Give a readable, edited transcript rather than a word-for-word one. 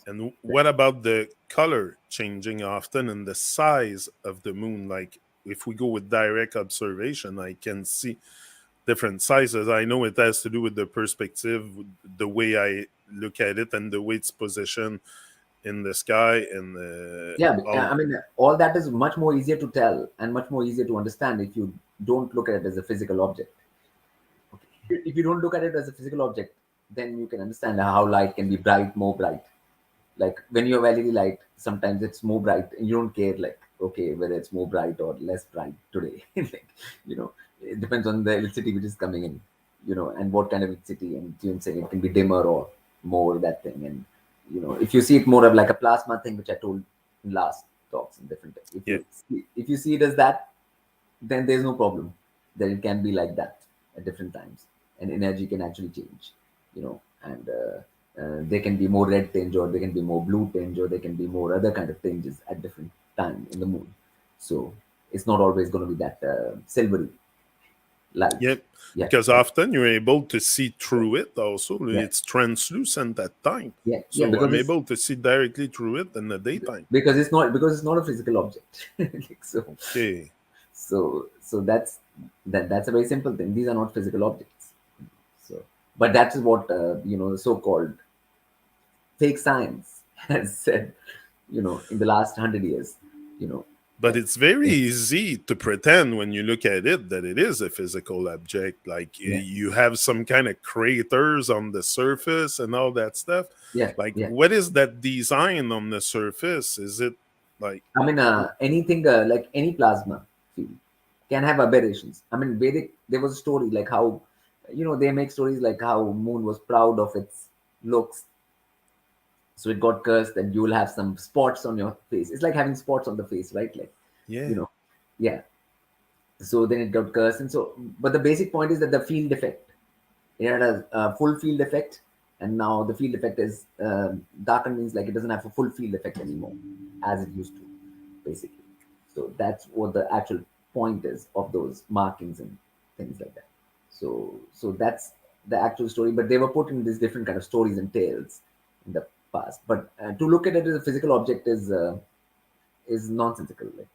And what about the color changing often and the size of the moon? Like if we go with direct observation, I can see different sizes. I know it has to do with the perspective, the way I look at it, and the way it's positioned in the sky, and all. I mean, all that is much more easier to tell and much more easier to understand if you don't look at it as a physical object. Okay. If you don't look at it as a physical object, then you can understand how light can be bright, more bright. Like when you're LED light, sometimes it's more bright and you don't care, like, okay, whether it's more bright or less bright today. Like, it depends on the electricity which is coming in, and what kind of electricity. And you say it can be dimmer or more, that thing. And if you see it more of like a plasma thing, which I told in last talks and different, Yeah. if you see it as that, then there's no problem. Then it can be like that at different times, and energy can actually change, and they can be more red tinge, or they can be more blue tinge, or they can be more other kind of tinges at different time in the moon. So it's not always going to be that silvery light. Yeah, Yeah, because often you're able to see through it also. yeah, It's translucent at time. yeah, yeah. So I'm able to see directly through it in the daytime. Because it's not a physical object. Like, Okay. so that's a very simple thing. These are not physical objects. So, but that is what so-called fake science has said, in the last 100 years. But it's very easy to pretend when you look at it that it is a physical object. Like Yeah. you have some kind of craters on the surface and all that stuff. Yeah, Like yeah. what is that design on the surface? Is it like I mean, anything like any plasma field can have aberrations. I mean, Vedic, there was a story like how, they make stories like how moon was proud of its looks. So it got cursed and you will have some spots on your face. It's like having spots on the face, right? Like, yeah. Yeah. So then it got cursed. And so, but the basic point is that the field effect, it had a full field effect. And now the field effect is darkened, means like it doesn't have a full field effect anymore as it used to, basically. So that's what the actual point is of those markings and things like that. So that's the actual story. But they were put in these different kind of stories and tales in the past. But to look at it as a physical object is nonsensical. Like,